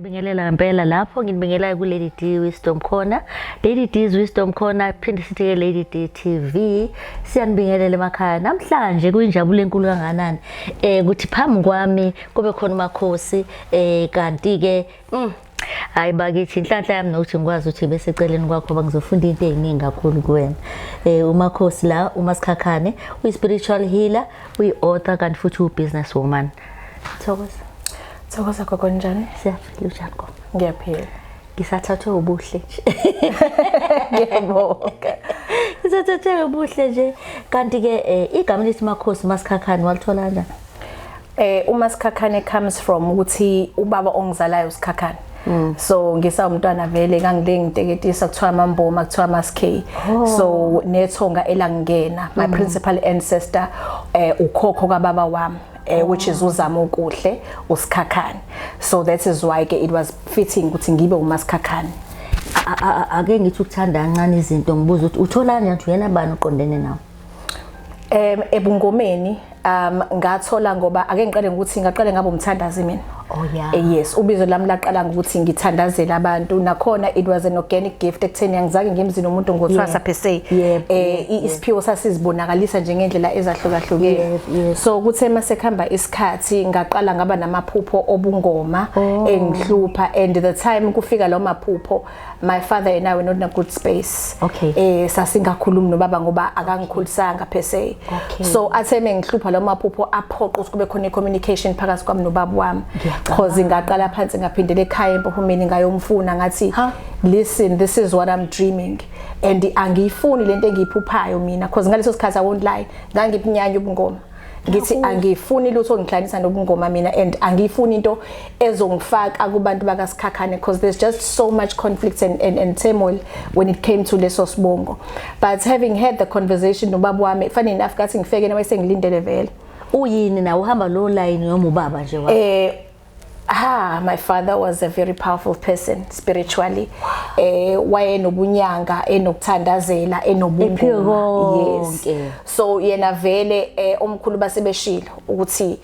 Ngiyabingelela ngempela lapho nginibingelela ku Lady D Wisdom Corner. Lady D's Wisdom Corner phinde sithi ke Lady D TV. Siyanibingelela emakhaya. Namhlanje kuyinjabulo enkulu kanganani ukuthi phambi kwami kube khona uMakhosi kanti ke hayi bakithi inhlanhla yami nokuthi ngikwazi ukuthi bese eceleni kwakho bangizofunda into eziningi kakhulu kuwena. uMakhosi la uMasikhakhane uyi-spiritual healer, uyi-author kanti futhi uyi-business woman. Thokoza gogo njani? Siyaphila njani gogo? Ngiyaphila. Ngisathathwe ubuhle nje. Ngiyabonga. Ngisathathwe ubuhle nje. Kanti ke igama lithi Makhosi Masikhakhane walithola kanjani? uMasikhakhane comes from ukuthi ubaba ongizalayo uSikhakhane. So ngisawumntwana vele ngangilengteketisa kuthiwa amamboma kuthiwa amaSK. So nethonga elangena my principal ancestor ukhokho kababa wami. Which is uZamo Kuhle uSikhakhane. So that is why it was fitting ukuthi ngibe uMasikhakhane. Ake ngithi ukuthanda kancane izinto ngibuza ukuthi uthola kanjani uyena bani uqondene nawo? Ebungomeni ngathola ngoba ake ngiqale ukuthi ngaqale ngabe umthandazi mina. Oh yeah. Yes, ubizo lami laqala ukuthi ngithandazela abantu nakhona it was an organic gift ekutheni angizange ngimzini umuntu ngothwasa per se. Isiphiwo sasizibonakalisa nje ngendlela ezahlukahlukene. So kuthe mase khamba isikhathi ngaqala ngaba namaphupho obungoma engihlupha and the time kufika lawo maphupho my father and I were not in a good space. Okay. Sasingakhulumi nobaba ngoba akangikhulisanga per se. So athe mengihlupha lawo maphupho aphoqa ukuthi kube khona communication phakathi kwami nobaba wami. Because ngaqala phansi ngaphindele ekhaya emphumeni ngayomfuna ngathi listen, this is what I'm dreaming and angiyifuni lento engiyiphuphayo mina because ngaleso sikhathi I won't lie ngangiphinyanya ubungoma ngithi angiyifuni lutho ngihlanisa nobungoma mina and angiyifuni into ezongifaka kubantu bakaSikhakhane because there's just so much conflict and turmoil when it came to leso sibongo. But having had the conversation nobaba wami funny enough ngathi ngifeke nawe sengilindele vele uyini na uhamba lo line noma ubaba nje wa my father was a very powerful person spiritually. Wayenobunyanga enokuthandazela enobungoma. Yes. So yena vele omkhulu basebeshilo ukuthi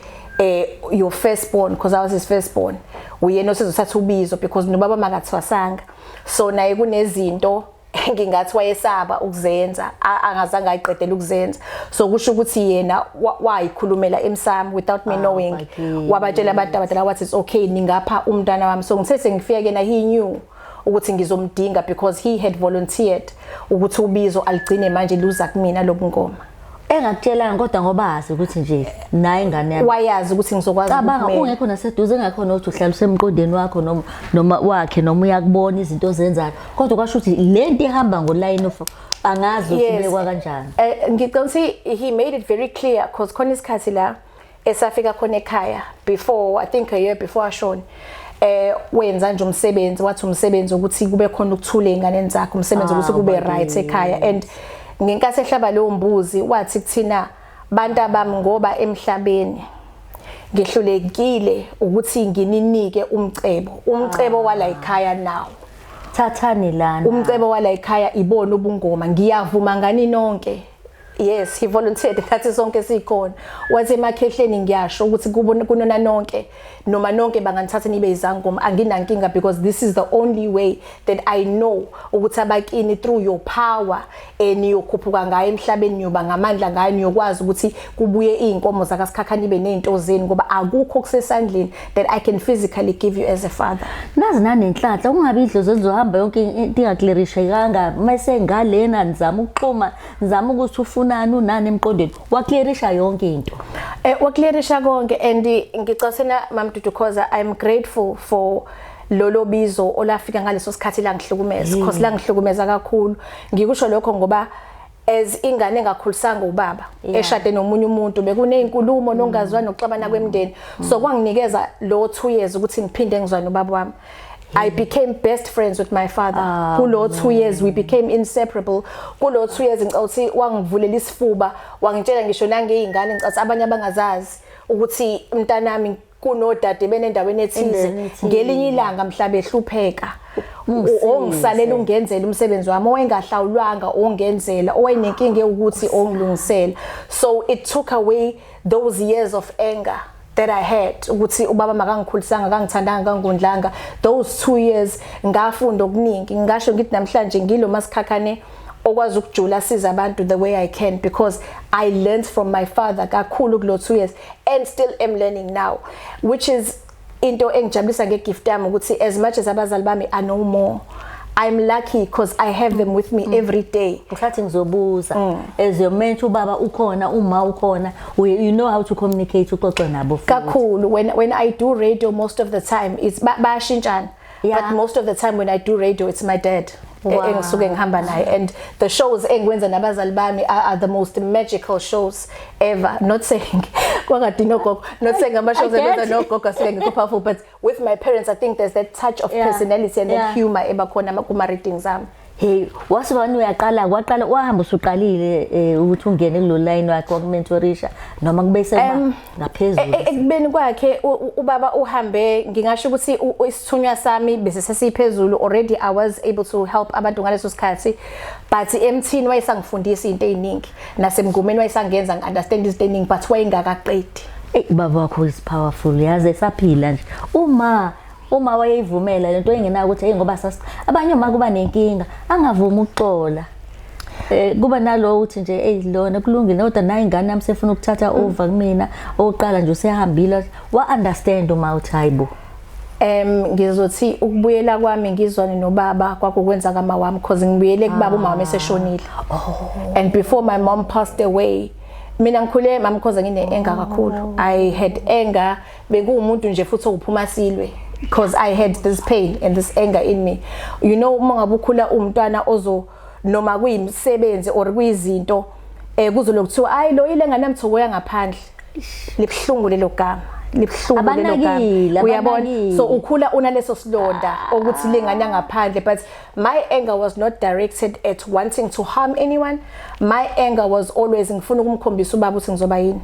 your firstborn because I was his firstborn uyena osezothatha ubizo because nobaba makathwasanga. So naye kunezinto ngingathi wayesaba ukuzenza angazange ayiqedele ukuzenza so kusho ukuthi yena wayikhulumela emsamo without me knowing wabatshela abantu abadala wathi it's okay ningapha umntana wami so ngithe ngifika kena he knew ukuthi ngizomdinga because he had volunteered ukuthi ubizo aligcine manje luza kumina lobungoma engakutshelanga kodwa ngoba azi ukuthi nje naye ingane yami wayazi ukuthi ngizokwazi ukubona ungekho naseduze engakhona ukuthi uhlala usemqondeni wakho noma wakhe noma uyakubona izinto ozenzayo kodwa kwasho ukuthi lento ihamba ngo line of angazi ukuthi bekwa kanjani. Ngicela ukuthi he made it very clear because khona isikhathi la esafika khona ekhaya before I think a year before ashone wenza nje umsebenzi wathi umsebenzi ukuthi kube khona ukuthula einganeni zakhe umsebenzi ukuthi kube right ekhaya and ngenkathi ehlaba lo mbuzi wathi kuthina bantu abami ngoba emhlabeni ngihlulekile ukuthi ngininike umcebo wala ekhaya nawo thathani lana umcebo wala ekhaya ibona ubungoma ngiyavuma ngani nonke. Yes, he volunteered that sonke sikhona wathi emakhehleni ngiyasho ukuthi kunona nonke noma nonke banganthatha nibe izangoma anginankinga because this is the only way that I know ukuthi abakini through your power niyokhuphuka ngayo emhlabeni niyoba ngamandla ngayo niyokwazi ukuthi kubuye izinkomo zakaSikhakhane ibe nezinto zeni ngoba akukho kusesandleni that I can physically give you as a father. Nazi nanenhlanhla ungabi idlozi ezohamba yonke into ingaclearishekanga mase ngalena nizama ukuxhuma nizama ukuthi ufunani unani emqondweni waclearisha yonke into waclearisha konke and ngicasena mamdudu because I'm grateful for lolo bizo olafika ngaleso sikhathi la ngihlukumeza because la ngihlukumeza kakhulu ngikusho lokho ngoba as ingane engakhulisanga ubaba eshade nomunye umuntu bekunezinkulumo nongazwani nokuxabana kwemndeni so kwanginikeza lo 2 years ukuthi ngiphinde ngizwane nobaba wami. I became best friends with my father. Kulo 2 years we became inseparable. Kulo 2 years ngicauthi wangivulela isifuba, wangitshela ngisho nangeingane ngicathi abanye abangazazi ukuthi umntanami kunodade benendaweni ethize. Ngelinye ilanga mhlaba ehlupheka. Ongisalela ungenzela umsebenzi wami owengahlawulwanga ongenzela owayenenkinga ukuthi ongilungisela. So it took away those years of anger that I had ukuthi ubaba makangikhulisanga akangithandanga akangondlanga those 2 years ngafunda okuningi ngisho ngithi namhlanje ngilo masikhakhane okwazi ukujula siza abantu the way I can because I learned from my father kakhulu kulo 2 years and still am learning now, which is into engijabulisa ngegift yami ukuthi as much as abazali bami are no more, I'm lucky because I have them with me every day. Ngisathi ngizobuza as your mentor ubaba ukhona uma ukhona you know how to communicate uxoxe nabo kakhulu when I do radio most of the time it's bayashintshana. But most of the time when I do radio it's my dad. Engisuke ngihamba naye and the shows engwenza nabazali bami are the most magical shows ever. Not saying kwakade nogogo, not saying ama shows enza nogogo asuke ngikho powerful, but with my parents I think there's that touch of personality and that humor ebakhona kuma ratings ami. Hey, wasibani uyaqala kwaqala wahamba usuqalile ukuthi ungene kulo line wakhe wokumentorisha noma kube ngaphezulu ekubeni kwakhe ubaba uhambe ngingasho ukuthi isithunywa sami bese sesiphezulu already I was able to help abantu ngaleso sikhathi but emthini wayesangifundisa into eziningi nasemngomeni wayesangenza ngiunderstand izinto eziningi but wayengakaqedi. Baba wakho is powerful yaze saphila nje uma wayevumela lento engenayo ukuthi ngoba abanye uma kuba nenkinga angavuma ukuxola kuba nalo uthi nje lona kulungile kodwa nayi ingane nami sefuna ukuthatha over kumina oqala nje usehambile wa understand uma uthi hayibo ngizothi ukubuyela kwami ngizwane nobaba kwakukwenza kama wami because ngibuyele kubaba uma wami seshonile and before my mom passed away mina ngikhule mama because ngine anger kakhulu. I had anger bekuwumuntu nje futhi okuphuma silwe because I had this pain and this anger in me. You know uma ngabe ukhula umntwana ozo noma kuyimsebenzi or kuyizinto kuzolokuthiwa ayi lo ile ngane mthoko yangaphandle libhlungu lelo gama libhlungu lelo gama uyabona so ukhula unaleso silonda ukuthi lengane ngaphandle but my anger was not directed at wanting to harm anyone. My anger was always ngifuna ukumkhombisa ubaba ukuthi ngizoba yini.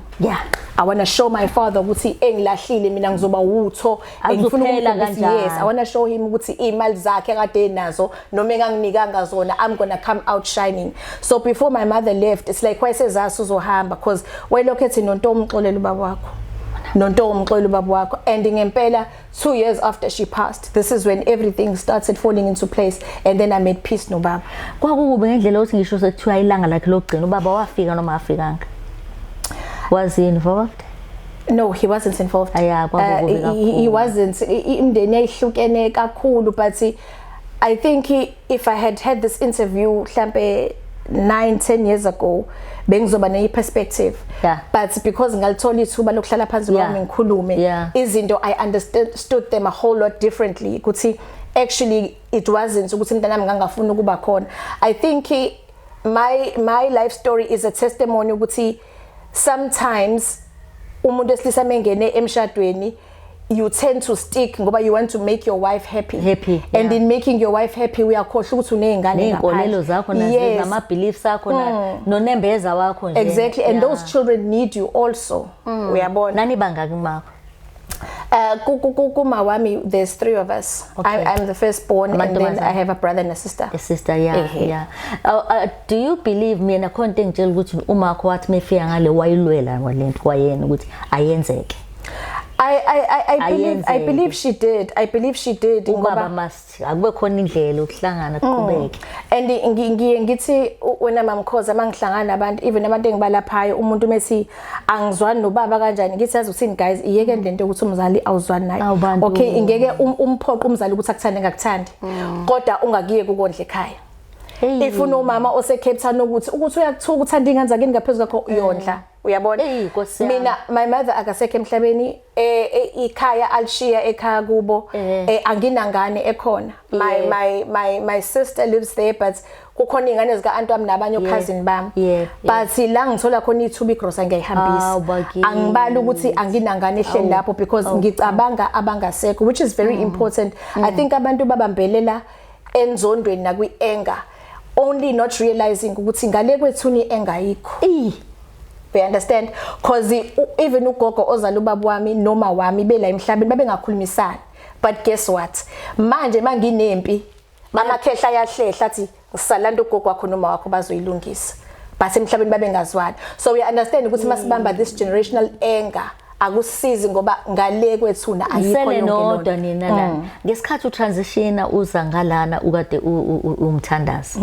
I want to show my father ukuthi engilahlile mina ngizoba utho engifuna ukumkhombisa yes I want to show him ukuthi imali zakhe kade nazo noma enganginikanga zona I'm going to come out shining. So before my mother left it's like wayesezazi uzohamba because wayelokho ethi nonto umxolela ubaba wakho nonto umxolela ubaba wakho and ngempela 2 years after she passed this is when everything started falling into place and then I made peace nobaba. Kwakube ngendlela ukuthi ngisho sekuthiwa ilanga lakhe lokugcina ubaba wafika noma afikanga. Was he involved? No, he wasn't involved. He wasn't. Imndeni yayihlukene kakhulu but I think if I had this interview mhlambe 9-10 years ago bengizoba ne perspective but because ngalithola ithuba lokuhlala phansi kwami ngikhulume izinto I understood them a whole lot differently ukuthi actually it wasn't ukuthi mntanami ngangafuna ukuba khona. I think my life story is a testimony ukuthi sometimes umuntu esilisa mengene emshadweni you tend to stick ngoba you want to make your wife happy and in making your wife happy uyakhohlwa ukuthi unezingane ngaphandle zakho nama beliefs akho nonembeza wakho nje exactly and those children need you also uyabona. Nani bangaki makho? Kuma wami there's 3 of us. I'm the firstborn and then I have a brother and a sister. A sister do you believe mina khona into engitshela ukuthi uma wakho wathi mefika ngale wayilwela ngolento kwayena ukuthi ayenzeke? I believe she did. I believe she did. Ubaba must akube khona indlela ukuhlangana kuqhubeke. And ngithi wena mamkhoza mangihlangana nabantu even abantu engibalaphayo umuntu methi angizwani nobaba kanjani ngithi yazi ukuthini guys iyeke lento ukuthi umzali awuzwani naye. Okay ingeke umphoqa umzali ukuthi akuthande ngakuthandi kodwa ungakiyeke ukondla ekhaya. If unomama ose Cape Town ukuthi uyakuthuka uthanda ingane zakini ngaphezulu kwakho uyondla uyabona. Mina my mother akasekho emhlabeni ikhaya alishiya ekhaya kubo anginangane ekhona. My sister lives there but kukhona ingane zika aunt wami nabanye cousin bami but la ngithola khona ithuba igrosa ngiyihambisa angibali ukuthi anginangane ehleli lapho because ngicabanga abangasekho which is very important. I think abantu babambelela enzondweni na kwi anger only not realizing ukuthi ngale kwethuni engayikho. We understand because even ugogo ozala ubaba wami noma wami bela emhlabeni babengakhulumisana but guess what manje manginempi mama khehla yahlehla athi ngisalanda ugogo wakho noma wakho bazoyilungisa but emhlabeni babengazwani. So we understand ukuthi masibamba this generational anger akusisizi ngoba ngale kwethuna ayikho yonke nodwa lonto. nina la ngesikhathi utransition uza ngalana ukade umthandazi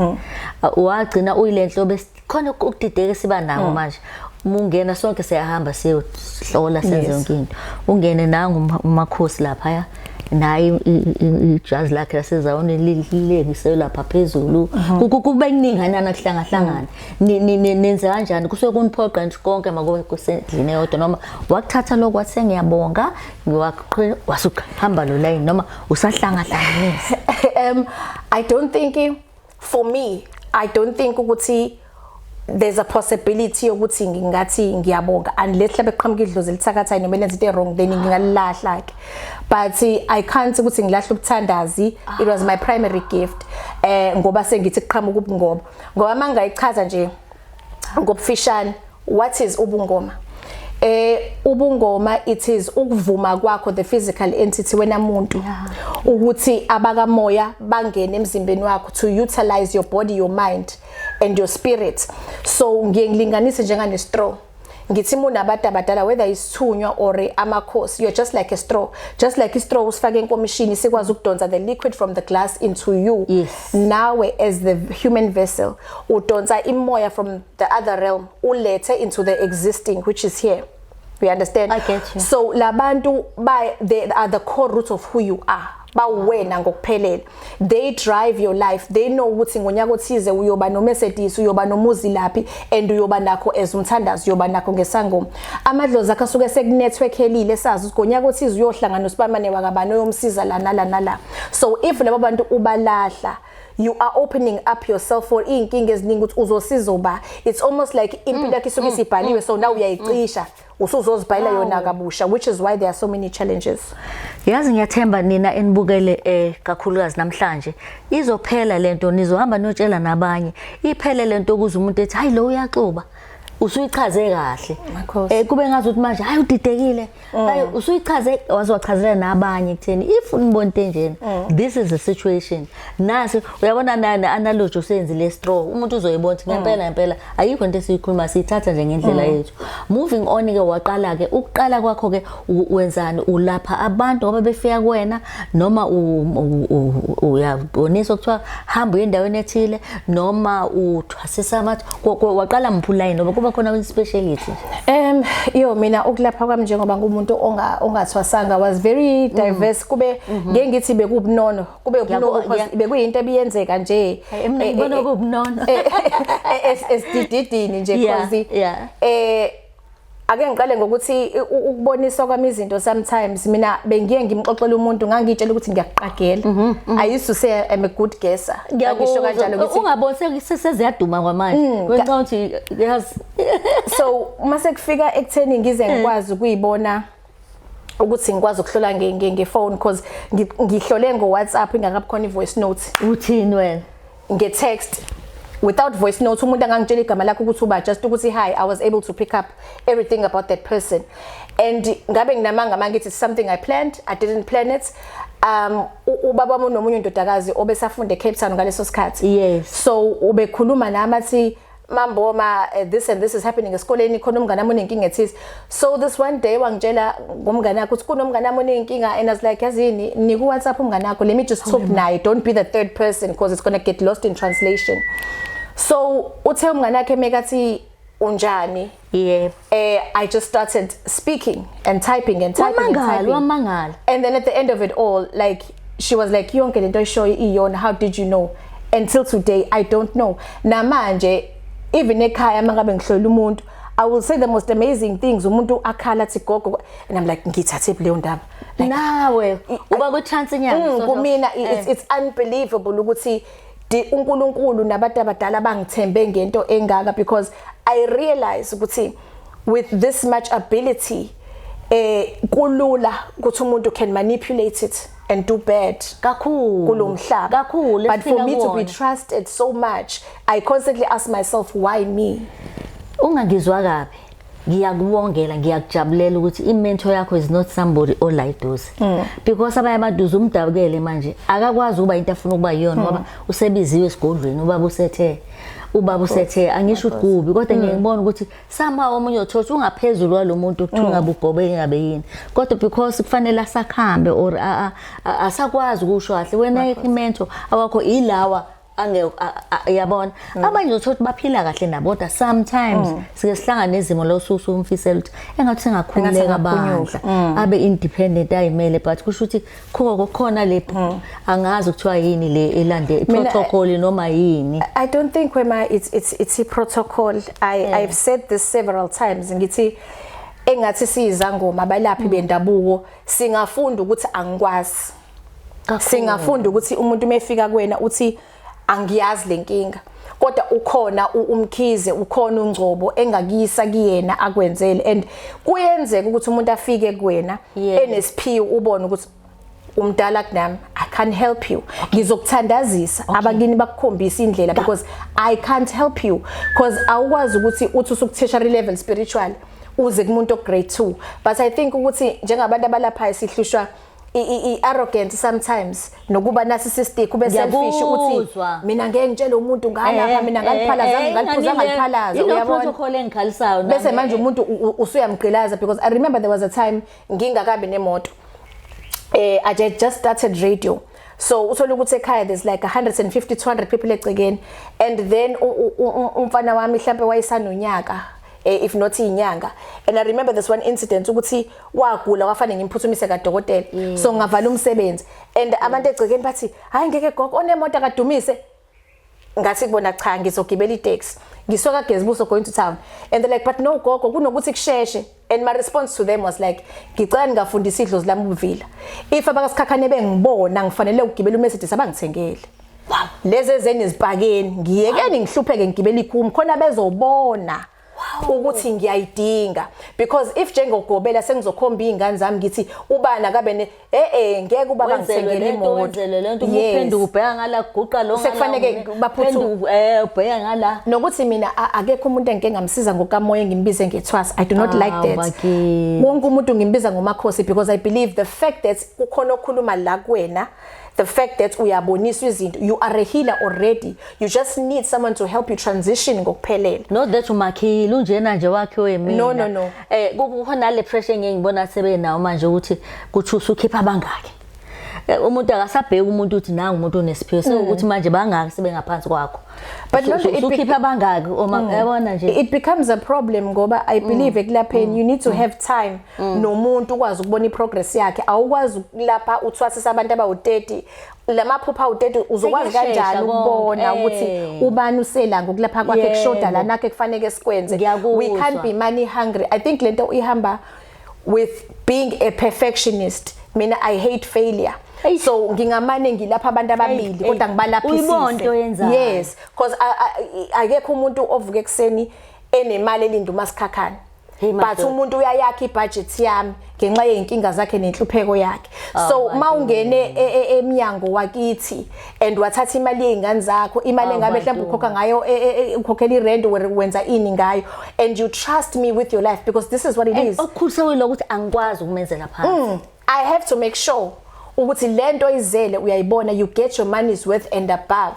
wagcina uyilenhlo khona ukudideka siba nawo manje mungena sonke siyahamba siyohlola senze yonke into ungene nangu umakhosi lapha ya naye ijazi lakhe lasezawoni lilekise lapha phezulu kube kuninganana kuhlangahlangana nenze kanjani kusuke kuniphoqa nje konke makube kusendlini yodwa noma wakuthatha lokho wathi ngiyabonga wasuhamba lo line noma usahlangahlanganisa. I don't think for me I don't think ukuthi there's a possibility ukuthi ngingathi ngiyabonga unless mhlawumbe qhamuka idlozi lithakathayo noma lenza into wrong then ngingalahla ke but I can't ukuthi ngilahla ubuthandazi. It was my primary gift ngoba sengithi qhamuka ubungoma ngoba mangayichaza nje ngobufishane what is ubungoma. Ubungoma it is ukuvuma kwakho the physical entity wena muntu ukuthi abakamoya bangene emzimbeni wakho to utilize your body, your mind and your spirit. So ngilinganise njengane straw ngithi mina nabantu abadala whether isithunywa or amakhosi you're just like a straw, just like istraw usifake enkomishini sikwazi ukudonsa the liquid from the glass into you. Yes. Nawe as the human vessel udonsa imoya from the other realm ulethe into the existing which is here. You understand? I get you. So labantu they are the core roots of who you are. Bawena ngokuphelele. They drive your life. They know ukuthi ngonyaka othize uyoba no Mercedes, uyoba nomuzi laphi and uyoba nakho as umthandazi uyoba nakho ngesangoma. Amadlozi akho asuke sekunetwork elile sazi ukuthi ngonyaka othize uyohlangana noSibamane wakabani oyomsiza la nala. So if labo bantu ubalahla you are opening up yourself for inkinga eziningi ukuthi uzosizoba. It's almost like impilo yakho isuke isibhaliwe so now uyayicisha usuzozibhalela yona kabusha which is why there are so many challenges. Yazi ngiyathemba nina enibukele kakhulukazi namhlanje izophela lento nizohamba notshela nabanye iphele lento ukuze umuntu ethi hayi lo uyaxuba usuyichaze kahle kube ngazi ukuthi manje hayi udidekile hayi usuyichaze wazowachazela nabanye kutheni if unibona into enjena this is a situation nasi uyabona nana analogy usenzile straw umuntu uzoyibona ngempela ayikho into esiyikhuluma sithatha nje ngendlela yethu moving on ke waqala ke ukuqala kwakho ke wenzani ulapha abantu ngoba befika kuwena noma uyabonisa ukuthiwa hamba endaweni ethile noma uthwasisa amathi waqala mphulayi noma kuba khona speciality. Mina ukulapha kwami njengoba ngumuntu ongathwasanga was very diverse kube ngeke ngithi bekubunono kube ubunono bekuyinto ebiyenzeka nje mina ngibona kubunono esididini nje cause ake ngiqale ngokuthi ukubonisa kwami izinto sometimes mina bengiye ngimxoxela umuntu ngangitshela ukuthi ngiyakuqagela I used to say I'm a good guesser ngisho kanjalo ukuthi ungaboni seseziyaduma kwamanje kwenza ukuthi yazi so mase kufika ekutheni ngize ngikwazi ukuyibona ukuthi ngikwazi ukuhlola ngefone because ngihlole ngo WhatsApp ingakabi khona ivoice note. Uthini wena nge-text without voice note umuntu angangitshela igama lakho ukuthi uba just ukuthi hi I was able to pick up everything about that person and ngabe nginamanga mangithi something I planned I didn't plan it. Ubaba wami nomunye indodakazi obesafunde eCape Town ngaleso sikhathi. Yes. So ubekhuluma nami athi mamboma this and this is happening esikoleni khona umngane wami onenkinga ethisi. So this one day wangitshela ngomngane wakhe ukuthi kunomngane wami onenkinga and I was like yazini niku WhatsApp umngane wakho let me just talk naye don't be the third person because it's going to get lost in translation. So uthe umngane wakhe mekathi unjani. I just started speaking and typing and typing wamangala and then at the end of it all like she was like yonke lento oyishoyo iyona how did you know. Until today I don't know namanje even ekhaya mangabe ngihlola umuntu I will say the most amazing things umuntu akhala athi gogo and I'm like ngithathe leyo ndaba nawe uba ku chance nyanga kumina it's unbelievable ukuthi uNkulunkulu nabantu abadala bangithembe ngento engaka because I realize ukuthi with this much ability kulula ukuthi umuntu can manipulate it and do bad kakhulu kulomhlaba kakhulu but for me to be trusted so much I constantly ask myself why me. Ungangizwa kabi ngiyakubongela ngiyakujabulela ukuthi imentor yakho is not somebody olayiduze because abanye abantu umdabukele manje akakwazi ukuba into afuna ukuba yiyona ngoba usebiziwe esigodlweni ubaba usethe ubaba usethe angisho ukuthi kubi kodwa ngiyibona ukuthi somehow omunye uthothi ungaphezulu kwalomuntu ukuthi ungabe ugobeke ngabe yini kodwa because kufanele asakhambe or asakwazi ukusho kahle wena imento awakho ilawa yabona abanye uthothi baphila kahle nabodwa sometimes sike sihlangana nezimo lo umfisela ukuthi engathi sengakhululeka bandla abe independent ayimele but kusho ukuthi khona lepho angazi ukuthiwa yini le elande protocol noma yini. I don't think Wema it's a protocol. I've said this several times ngithi engathi siyizangoma abalaphi bendabuko singafunda ukuthi angikwazi singafunda ukuthi umuntu mefika kuwena uthi angiyazi lenkinga kodwa ukhona umkhize ukhona ungcobo engakuyisa kuyena akwenzele and kuyenzeka ukuthi umuntu afike kuwena enesiphiwo ubone ukuthi umdala kunami I can't help you ngizokuthandazisa abakini bakukhombisa indlela because I can't help you because awukwazi ukuthi uthi usukuthertiary level spiritual uze kumuntu grade 2 but I think ukuthi njengabantu abalapha sihlushwa arrogant sometimes nokuba narcissistic ube selfish uthi mina ngeke ngitshele umuntu ngalapha mina ngaliphalaza ngaliphuza ngaliphalaza uyabona protocol engikhalisayo bese manje umuntu usuyamgqilaza because I remember there was a time ngingakabi nemoto I just started radio so uthola ukuthi ekhaya there's like 150 200 people egcekeni and then umfana wami mhlambe wayesanonyaka if not inyanga and I remember this one incident ukuthi wagula wafanele ngimphuthumise kaDokotela so ngavala umsebenzi and abantu egcekeni bathi hayi ngeke gogo onemoto akadumise ngathi kubona cha ngizogibela itaxi ngisoka Gezibuso going to town and they're like but no gogo kunokuthi kusheshe and my response to them was like ngicela ngafundisa idlozi lami ubuvila if abakasikhakhane bengibona ngifanele ukugibela uMercedes abangithengele lezi ezeni izipakeni ngiyekeni ngihlupheke ngigibela ikhumi khona bezobona ukuthi ngiyayidinga because if njengogobela sengizokhomba izingane zami ngithi ubana kabe ngeke uba bangithengele imoto wenzele lento uphenduka ubheka ngala guqa lo ngala sekufanele baphuthume ubheka ngala nokuthi mina akekho umuntu engeke ngamsiza ngokamoya ngimbize ngethwasa I do not like that wonke umuntu ngimbiza ngomakhosi because I believe the fact that ukhona okhuluma la kuwena the fact that uyaboniswa izinto you are a healer already you just need someone to help you transition ngokuphelela not that umakhile unjena nje wakhe wemina no kukhona le pressure ngiyibona sebenawo manje ukuthi kuthi usukhipha abangaki umuntu akasabheka umuntu uthi nangu umuntu onesiphiwo sekuthi manje bangaki sebengaphansi kwakho but usukhipha abangaki yabona nje it becomes a problem ngoba I believe ekulapheni you need to have time nomuntu ukwazi ukubona iprogress yakhe awukwazi lapha uthwasisa abantu abawu30 lamaphupha u30 uzokwazi kanjani ukubona ukuthi ubani uselanga ukulapha kwakhe kushoda la nakhe kufanele sikwenze we can't be money hungry I think lento ihamba with being a perfectionist mina I hate failure so ngingamane ngilapha abantu ababili kodwa ngibalaphisa yes because akekho umuntu ovuka ekseni enemali elinda uMasikhakhane but umuntu uyayakha ibudget yami ngenxa yeinkinga zakhe nenhlupheko yakhe so mawungene eminyango wakithi and wathatha imali yezingane zakho imali engabe mhlawumbe ukhokha ngayo ukhokhela irent wenza ini ngayo and you trust me with your life because this is what it is okukhusewile ukuthi angikwazi ukumenzela phansi I have to make sure ukuthi lento izele uyayibona you get your money's worth and above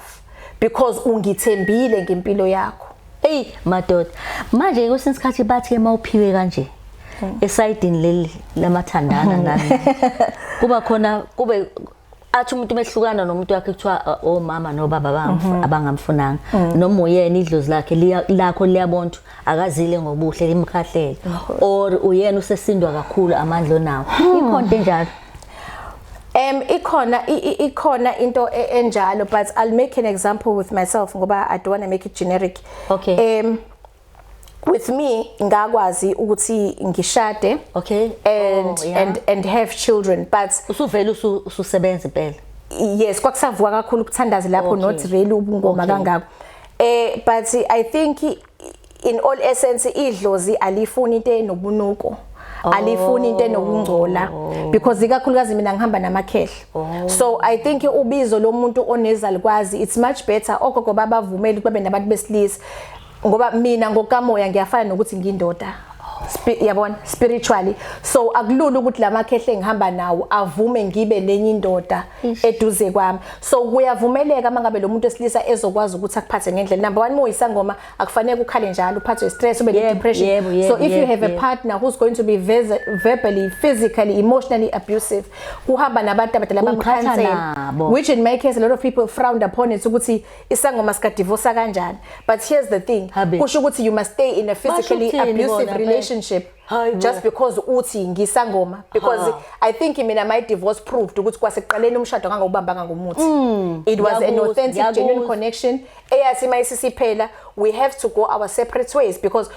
because ungithembile ngempilo yakho madoda manje kwesinye isikhathi bathi emawuphiwe kanje esidini leli lamathandana nani kuba khona kube athi umuntu mehlukana nomuntu wakhe kuthiwa omama nobaba abangamfunanga noma uyena idlozi lakhe lakho liyabonto akazile ngobuhle limkhahlele or uyena usesindwa kakhulu amandla nawo ikhonto enjalo ikhona into enjalo but I'll make an example with myself ngoba I don't want to make it generic okay with me ngakwazi ukuthi ngishade okay and have children but usuvela ususebenza impela yes kwakusavuka kakhulu ukuthandaza lapho not really ubungoma kangako but I think in all essence idlozi alifuni into enobunuko alifuni into enokungcola because ikakhulukazi mina ngihamba namakhehla so I think ubizo lomuntu onezalikwazi it's much better ogogo babavumeli kube nabantu besilisa ngoba mina ngokamoya ngiyafana nokuthi ngiyindoda yabona spiritually, so akulula ukuthi lamakhehle engihamba nawo avume ngibe lenye indoda eduze kwami. So kuyavumeleka mangabe lo muntu esilisa ezokwazi ukuthi akuphathe ngendlela. Number 1, moyisangoma akufanele ukhale njalo, uphathwe stress, ube ne depression. So if you have a partner who's going to be verbally, physically, emotionally abusive, kuhamba nabantu abadala bamkhansela, which in my case a lot of people frowned upon it ukuthi isangoma sika divorce kanjani. But here's the thing, kusho ukuthi you must stay in a physically abusive relationship just because uthi ngisangoma, because I think mina my divorce proved ukuthi kwasekuqaleni umshado ngangobambanga ngomuthi. It was an authentic, genuine connection. Eyathi mayisisiphela we have to go our separate ways, because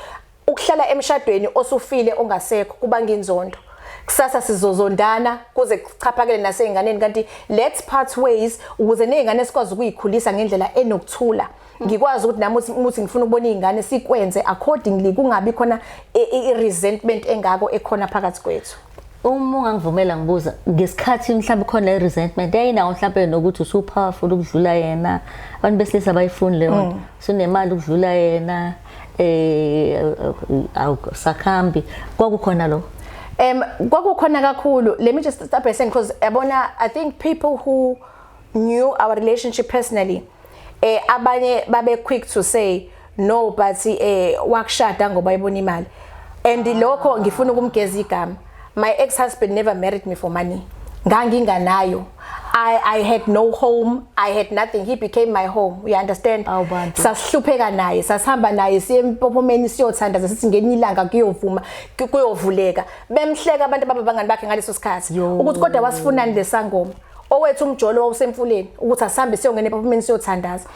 ukuhlala emshadweni osufile ongasekho kuba nginzondo. Kusasa sizozondana kuze kuchaphakele naseyinganeni, kanti let's part ways ukuze nezingane sikwazi ukuyikhulisa ngendlela enokuthula. Ngikwazi ukuthi nami uthi ngifuna ukubona izingane sikwenze accordingly, kungabi khona i-resentment engako ekhona phakathi kwethu. Uma ungangivumela ngibuza ngesikhathi mhlawumbe khona i-resentment yayinawo mhlawumbe nokuthi usupowerful ukudlula yena, abantu besilisa bayifuni leyo nto, usunemali ukudlula yena, awusakhambi, kwakukhona lo? Kwakukhona kakhulu. Let me just start by saying, because yabona, I think people who knew our relationship personally, abanye babe quick to say no, but wakushada ngoba ibona imali. And lokho ngifuna ukumgeza igama. My ex-husband never married me for money. Nganginganayo. I had no home, I had nothing. He became my home. You understand? Sasihlupheka naye, sasihamba naye siye empophomeni siyothandaza sithi ngenye ilanga kuyovuma kuyovuleka. Bemhleka abantu ababangani bakhe ngaleso sikhathi. Ukuthi kodwa wasifunani lesangoma. Owethu umjolo wawusemfuleni ukuthi asihambe siyongena empophomeni siyothandaza.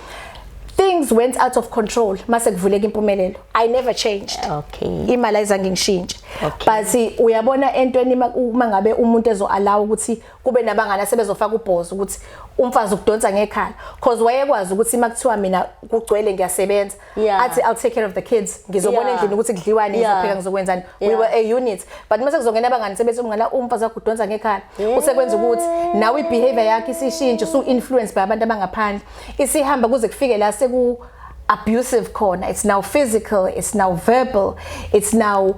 Things went out of control mase kuvuleka impumelelo. I never changed. Okay. Imali ayizange ngishintshe. But uyabona entweni uma ngabe umuntu ezo allow ukuthi kube nabangana sebezofaka ubhozo ukuthi umfazi ukudonsa ngekhala, because wayekwazi ukuthi makuthiwa mina kugcwele ngiyasebenza athi I'll take care of the kids, ngizobona endlini ukuthi kudliwani, ngizopheka, ngizokwenzani. We were a unit. But mase kuzongena abangani sebethi umngala umfazi wakhe udonsa ngekhala, usekwenza ukuthi nawe ibehavior yakhe isishintshe, so influenced by abantu abangaphandle, isihamba kuze kufike la seku abusive corner. It's now physical, it's now verbal, it's now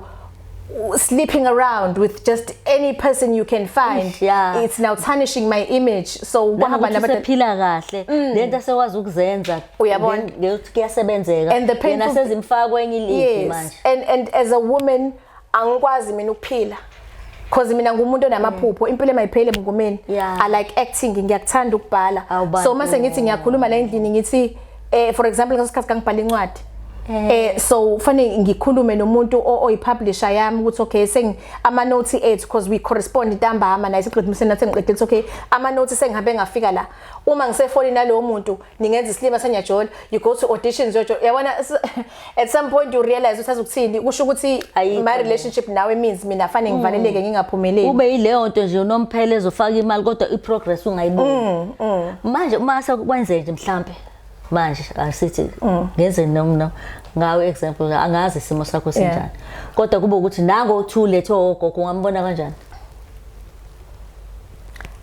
sleeping around with just any person you can find. It's now tarnishing my image. So kuhamba nabantu phila kahle lento sekwazi ukuzenza, uyabona ngiyothi kuyasebenzeka yena sezimfaka kwenye iligi manje. And as a woman angikwazi mina ukuphila, because mina ngumuntu onamaphupho, impilo emayiphele emngomeni. I like acting, ngiyakuthanda ukubhala. So mase ngithi ngiyakhuluma la endlini ngithi for example ngesikhathi ngibhala incwadi, so fanele ngikhulume nomuntu oyipublisher yami ukuthi okay ama notes ethu, because we correspond intambama naye siqedisene nathi ngiqedile okay ama notes sengihambe ngafika la, uma ngisefoni nalowo muntu ningenza isilima senyajola, you go to auditions yabona. At some point you realize ukuthi azukuthini, kusho ukuthi my relationship nawe means mina fanele ngivaleleke ngingaphumeleli, ube yileyo nto nje unomphele ezofaka imali kodwa iprogress ungayiboni. Manje mase kwenze nje mhlambe manje asithi ngenze nomno ngawe example, angazi isimo sakho sinjani kodwa kube ukuthi nango lethe ogogo ungambona kanjani?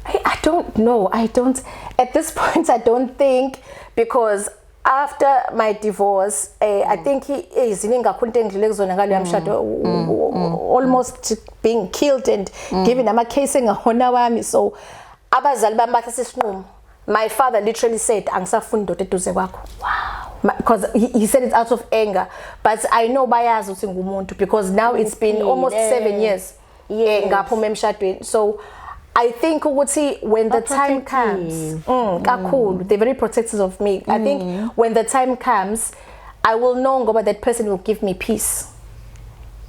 I don't know. At this point I don't think, because after my divorce I think iziningi kakhulu into engidlule kuzona ngalo yamshado, almost being killed and given ama case engahona wami. So abazali bami bathatha isinqumo. My father literally said angisafuni indoda eduze kwakho. Because he said it out of anger, but I know bayazi ukuthi ngumuntu, because now it's been almost 7 years ngaphuma emshadweni. So I think ukuthi when the time comes, kakhulu, they're very protective of me. I think when the time comes I will know ngoba that person will give me peace.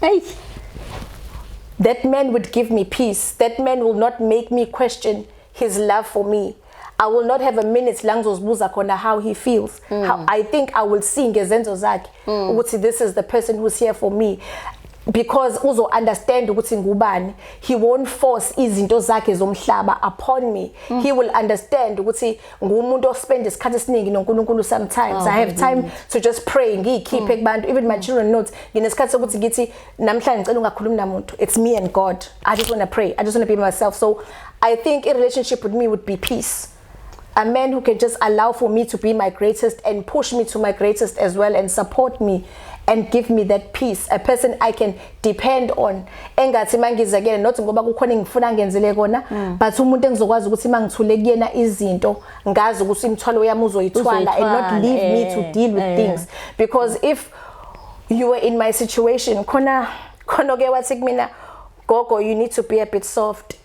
That man would give me peace. That man will not make me question his love for me. I will not have a minute lang zozibuza khona how he feels. How I think I will see ngezenzo zakhe ukuthi this is the person who's here for me, because uzo understand ukuthi ngubani. He won't force izinto zakhe zomhlaba upon me. He will understand ukuthi ngumuntu ospend isikhathi esiningi noNkulunkulu. Sometimes I have time to just pray, ngiyikhiphe kubantu. Even my children notes nginesikhathi sokuthi ngithi namhlanje ngicela ungakhulumi namuntu, it's me and God. I just want to pray, I just want to be myself. So I think a relationship with me would be peace. A man who can just allow for me to be my greatest and push me to my greatest as well and support me and give me that peace, a person I can depend on, engathi mangizekele not ngoba kukhona engifuna ngenzele kona, but umuntu engizokwazi ukuthi mangithule kuyena izinto ngazi ukuthi imthwalo yami uzoyithwala and not leave me to deal with things, because if you were in my situation khona ke wathi kumina, Gogo, you need to be a bit soft.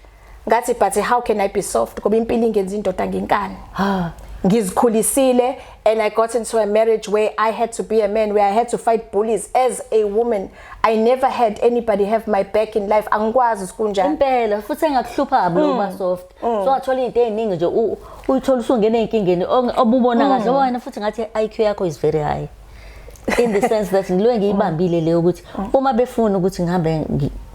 Ngathi but how can I be soft ngoba impilo ingenza indoda ngenkani. Ngizikhulisile, and I got into a marriage where I had to be a man, where I had to fight bullies as a woman. I never had anybody have my back in life. Angikwazi sikunjani. Impela futhi engakuhlupha ukuba soft. So athola into eziningi nje uyithola usungena enkingeni obubona kahle wena futhi ngathi IQ yakho is very high. In the sense that ngilwe ngiyibambile leyo ukuthi uma befuna ukuthi ngihambe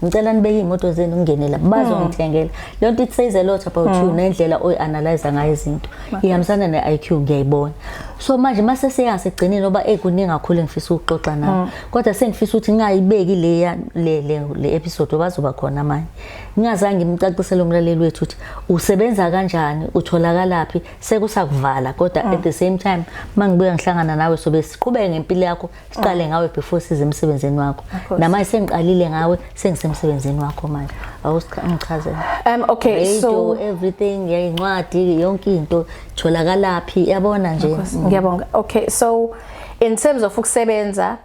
ngicela nibeke imoto zenu ngene la bazongithengela. Le nto it says a lot about you nendlela oyianalyze ngayo izinto. Ihambisana ne-IQ ngiyayibona. So manje mase seyasegcineni oba ekuningi kakhulu engifisa ukuxoxa nawe. Kodwa sengifisa ukuthi ngayibeki le episode obazoba khona manje. Ngingazange ngimcacisele umlaleli wethu ukuthi usebenza kanjani, utholakalaphi, sekusakuvala kodwa at the same time mangibuya ngihlangana nawe sobe siqhubeke ngempilo yakho siqale ngawe before size emsebenzini wakho. Namanje sengiqalile ngawe sengisemsebenzini wakho manje. Awusichazele. Okay, so everything yayincwadi yonke into tholakalaphi yabona nje. Ngiyabonga. Okay, so in terms of ukusebenza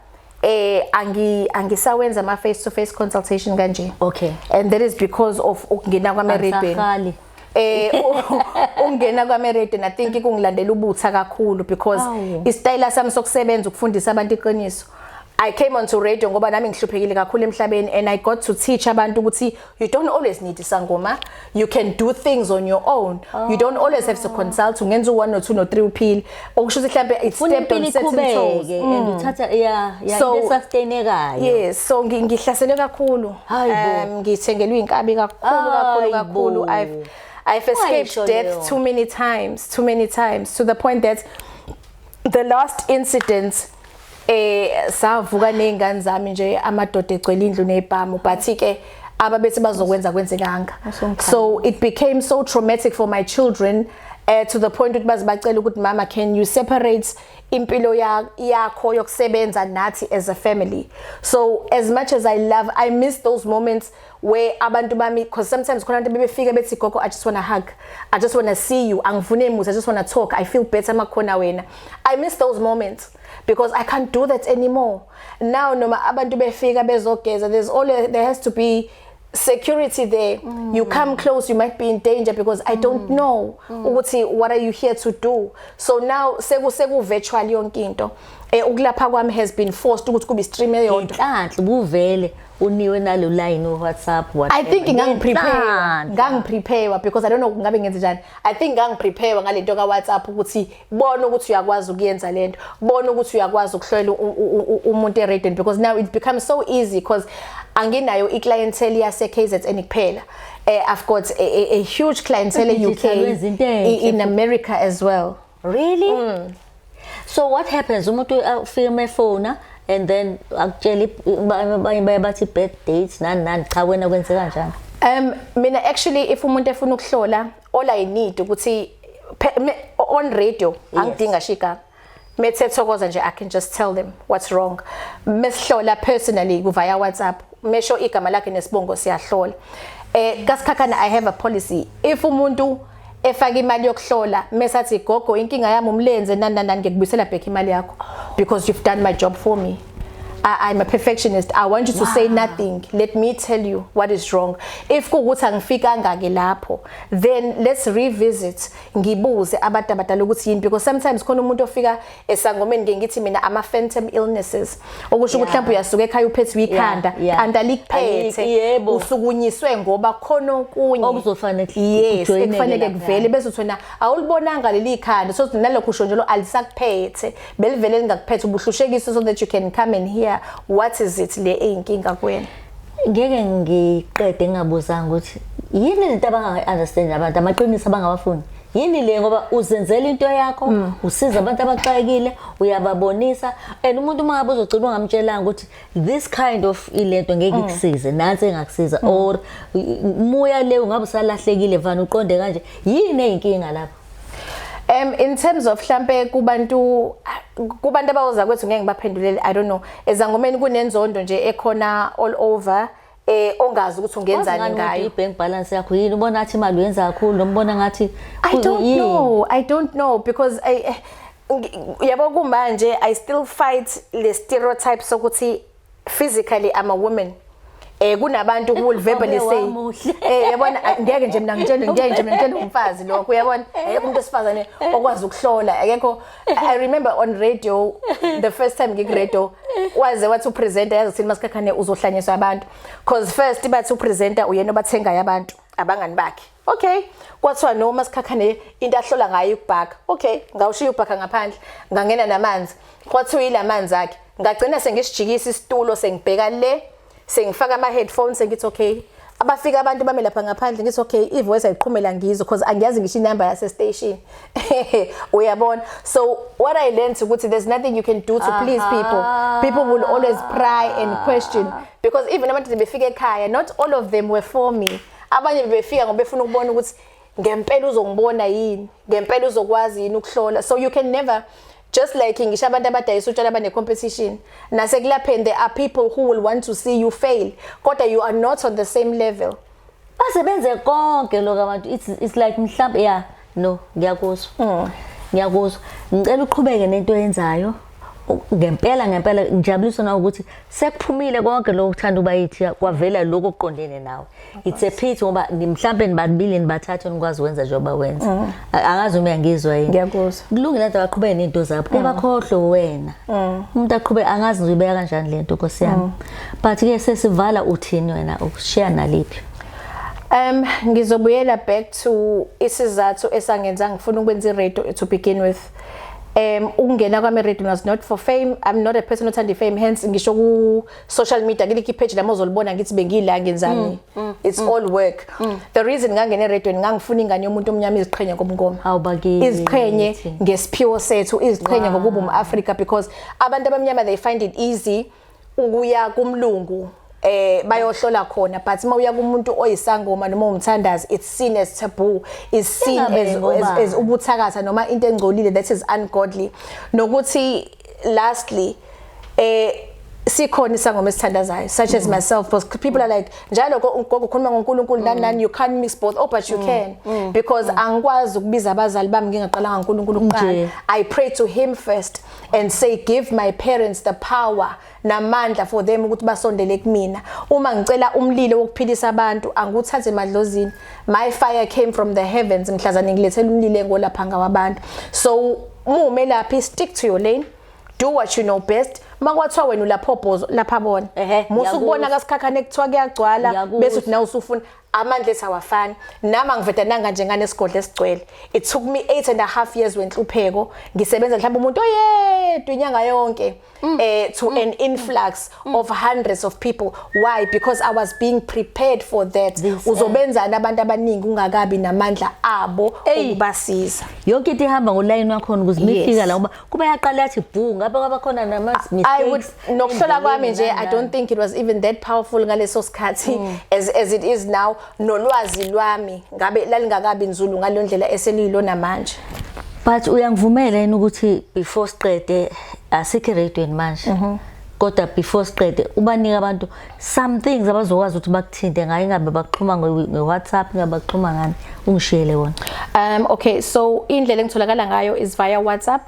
angisawenza ama face to face consultation kanje. Okay. And that is because of ukungena kwama radio. Ungena kwama radio I think kungilandela ubutha kakhulu because istyle sami sokusebenza ukufundisa abantu iqiniso. I came onto radio ngoba nami ngihluphekile kakhulu emhlabeni, and I got to teach abantu ukuthi you don't always need isangoma, you can do things on your own. You don't always have to consult ungenza 1 or 2 or 3 uphili okusho ukuthi mhlambe it stepped on certain toes and uthatha so sustainekayo. Yes, so ngihlasele kakhulu, ngithengelwe inkabi kakhulu. I've escaped death too many times to the point that the last incident savuka nezingane zami nje amadoda egcwele indlu nezibhamu, but ke ababethi bazokwenza kwenzekanga. So it became so traumatic for my children to the point ukuthi bazibacela ukuthi mama, can you separate impilo yakho yokusebenza nathi as a family. So as much as I miss those moments where abantu bami, because sometimes khona abantu bebefika bethi Gogo, I just want to hug, I just want to see you, angifune muthi, I just want to talk, I feel better makhona wena. I miss those moments because I can't do that anymore. Now noma abantu befika bezogeza, there has to be security there. You come close, you might be in danger because I don't know ukuthi what are you here to do. So now seku virtual yonke into. Ukulapha kwami has been forced ukuthi kube stream eyodwa. Inhlanhla buvele uniwe nalo line WhatsApp what. I think ngangiprepare because I don't know ngabe ngenze njani. I think ngangiprepare ngalento ka WhatsApp ukuthi bona ukuthi uyakwazi ukuyenza lento, bona ukuthi uyakwazi ukuhlola umuntu e-radio, because now it becomes so easy because anginayo i-clientele yase KZN kuphela. I've got a huge clientele in UK, in America as well. Really? So what happens? Umuntu film phone and then actually bathi birth dates nani cha wena kwenze kanjani? Mina actually if umuntu efuna ukuhlola, all I need ukuthi on radio angidinga shika. Methe thokoza nje, I can just tell them what's wrong. Mesihlola personally via WhatsApp. Mesho igama lakhe nesibongo siyahlola. Kasikhakhana I have a policy. If umuntu efaka imali yokuhlola mesathi Gogo inkinga yami umlenze nani ngikubuyisela back imali yakho because you've done my job for me. I'm a perfectionist. I want you to say nothing. Let me tell you what is wrong. If kuukuthi angifikanga ke lapho, then let's revisit. Ngibuze abantu abadala ukuthi yini, because sometimes khona umuntu ofika esangomeni ngithi mina ama phantom illnesses. Okusho ukuthi mhlawumbe uyasuka ekhaya uphethwe ikhanda, ikhanda likuphethe, usukunyiswe ngoba khona okunye okuzofanele kufanele kuvele bese uthona awulibonanga leli ikhanda, so nalokho usho njalo alisakuphethe, belivele lingakuphethe ubuhlushekise so that you can come and hear what is it le inkinga kuwena. Ngeke ngiqede ngingabuzanga ukuthi yini lento abangayi-understand abantu amaqiniso abangawafuni. Yini le ngoba uzenzela into yakho, usiza abantu abaqakile, uyababonisa, and umuntu mangabe uzogcina ungamtshelanga ukuthi this kind of ilento ngeke ikusize, nansi engakusiza, or moya le ungabe usalahlekile vana uqonde kanje, yini eyinkinga lapho? In terms of mhlambe kubantu abawoza kwethu ngeke ngibaphendulele, I don't know. Ezangomeni kunenzondo nje ekhona all over ongazi ukuthi ungenzani ngayo. I-bank balance yakho yini ubona athi imali uyenza kakhulu nombona ngathi I don't know because yabo kumanje I still fight the stereotypes sokuthi physically I'm a woman. Kunabantu who will verbally say yabona ngeke nje mina ngitshele umfazi lokho uyabona ayekho umuntu esifazane okwazi ukuhlola akekho. I remember on radio the first time ngik-radio wathi upresenter yazi ukuthi Masikhakhane uzohlanyiswa abantu because first bathi upresenter uyena obathengayo abantu abangani bakhe. Okay, kwathiwa no Masikhakhane into ahlola ngayo ukubhaka. Okay, ngawushiya ubhaka ngaphandle ngangena namanzi kwathiwa ilamanzi akhe ngagcina sengisijikisa isitulo sengibheka le sengifaka ama headphones sengithi okay abafika abantu bame lapha ngaphandle ngithi okay ivoice ayiqhumela ngizo because angiyazi ngisho inamba yase station uyabona. So what I learned ukuthi there's nothing you can do to please people will always pry and question because even abantu befika ekhaya not all of them were for me. Abanye befika ngoba befuna ukubona ukuthi ngempela uzongibona yini ngempela uzokwazi yini ukuhlola. So you can never just like ngisho abantu abadayisa utshwala abane competition nasekulapheni there are people who will want to see you fail kodwa you are not on the same level. Basebenze konke lokho abantu it's like mhlawumbe yeah no ngiyakuzwa ngicela uqhubeke nento oyenzayo ngempela ngijabuliswa na ukuthi sekuphumile konke lokho uthanda uba yithi kwavela lokho okuqondene nawe. It's a pity ngoba mhlawumbe nibabili nibathatha nikwazi ukwenza njengoba wenza. Angazi uma ngizwa yini. Ngiyakuzwa. Kulungile lapha baqhubeke nento zabo. Kebakhohlwe wena. Umuntu aqhubeke angazi ngizibeka kanjani lento Nkosi yami. But ke sesivala uthini wena ukushare naliphi? Ngizobuyela back to isizathu esangenza ngifuna ukwenza i-radio to begin with. Ukungena kwami radio was not for fame. I'm not a person othanda fame, hence ngisho ku social media ngiliki page lami ozolibona ngithi bengila ngenzani. It's all work. The reason ngangena radio ngangifuna ingane yomuntu omnyama iziqhenya ngomngoma. Awubakile. Iziqhenye ngesiphiwo sethu, iziqhenya ngokuba umAfrica because abantu abamnyama they find it easy ukuya kumlungu bayohlola khona but uma uya kumuntu oyisangoma noma umthandazi it's seen as taboo, is seen as ubuthakatha noma into engcolile that is ungodly. Nokuthi lastly sikhona isangoma esithandazayo such as myself because people are like njalo ukhuluma ngoNkulunkulu nani you can't mix both. Oh but you can because angikwazi ukubiza abazali bami ngingaqalanga ngoNkulunkulu kuqala. I pray to him first and say give my parents the power namandla for them ukuthi basondele kumina. Uma ngicela umlilo wokuphilisa abantu anguthathe emadlozini. My fire came from the heavens mhlazana ngilethela umlilo engolapha ngawabantu. So mume laphi stick to your lane, do what you know best. Makwathiwa wena ulaphobhozo lapha bona musukubona kaSikhakhane kuthiwa kuyagcwala bese uthi nawe usufuna amandla esawafani nama ngivedananga njengane esigodle esigcwele. It took me 8.5 years wenhlupheko ngisebenza mhlawumbe umuntu oyedwa inyanga yonke to an influx of hundreds of people. Why? Because I was being prepared for that. Uzobenzana abantu abaningi ungakabi namandla abo ukubasiza. Yonke into ihamba ngoline wakho ukuze mifika la ngoba kuba yaqala yathi bhu ngabe kwabakhona nama mistakes. Nokuhlola kwami nje I don't think it was even that powerful ngaleso sikhathi as it is now. Nolwazi lwami ngabe lalingakabi nzulu ngalondlela eseliyilona manje. But uyangivumela yini ukuthi before siqede asikho radio manje kodwa before siqede ubanika abantu some things abazokwazi ukuthi bakuthinte ngaye ngabe baxhuma ngeWhatsApp ngabe baxhuma ngani ungishiyele wona. Okay, so indlela engitholakala ngayo is via WhatsApp.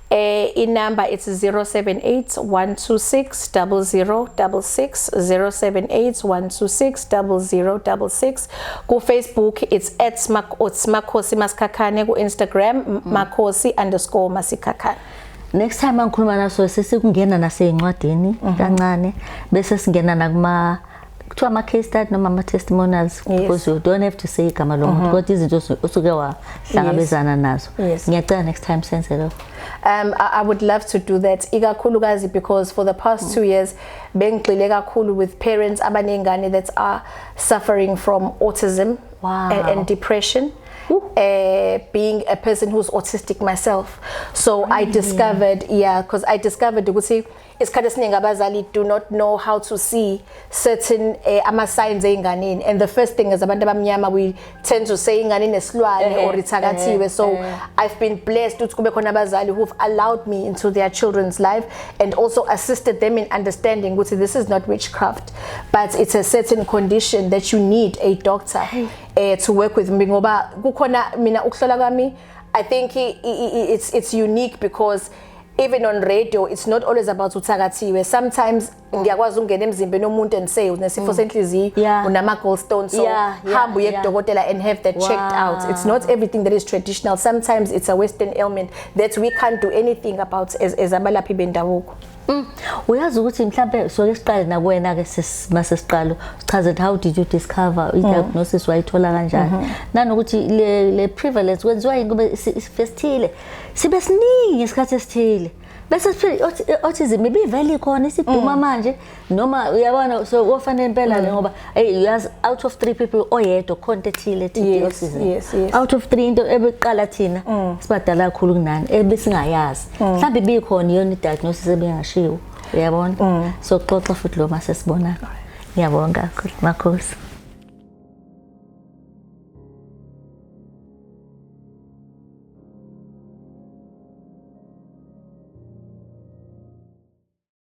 In number it's 078-126-0066 078-126-0066. Ku Facebook it's @Makhosi Masikhakhane, ku Instagram Makhosi_Masikhakhane. Next time angikhuluma naso sesikungena nasey'ncwadini kancane bese singena nakuma kuthiwa ama-case study noma ama-testimonials because you don't have to say igama lomuntu kodwa izinto usuke wahlangabezana nazo. Ngiyacela next time senze lokho. I would love to do that ikakhulukazi because for the past 2 years bengigxile kakhulu with parents abanengane that are suffering from autism and depression. Being a person who's autistic myself, so I discovered because I discovered ukuthi isikhathi esiningi abazali do not know how to see certain ama signs einganeni, and the first thing is abantu abamnyama we tend to say ingane nesilwane or ithakathiwe. So I've been blessed ukuthi kube khona abazali who've allowed me into their children's life and also assisted them in understanding ukuthi this is not witchcraft, but it's a certain condition that you need a doctor to work with. Ngoba kukhona mina ukuhlola kwami, I think it's unique because even on radio it's not always about uthakathiwe. Sometimes ngiyakwazi ungena emzimbeni womuntu and say unesifo senhliziyo, unama gallstones, so hamba uye kudokotela and have that checked out. It's not everything that is traditional. Sometimes it's a western ailment that we can't do anything about as abalaphi bendabuko. Uyazi ukuthi mhlambe soke siqale nakuwena ke masesiqalo sichaze how did you discover I diagnosis wayithola kanjani, nanokuthi le prevalence kwenziwa yini kube sifestile sibe siningi isikhathi esithile bese autism ibivele ikhona isiduma manje noma uyabona, so ofanele impela le ngoba uyazi out of 3 people oyedwa khona ethile ethi autism. Out of 3 into ebeqala thina sibadala kakhulu kunani ebesingayazi mhlawumbe ibikhona yona i-diagnosis ebengashiwo, uyabona. So xoxa futhi lo mase sibona. Ngiyabonga kakhulu Makhosi.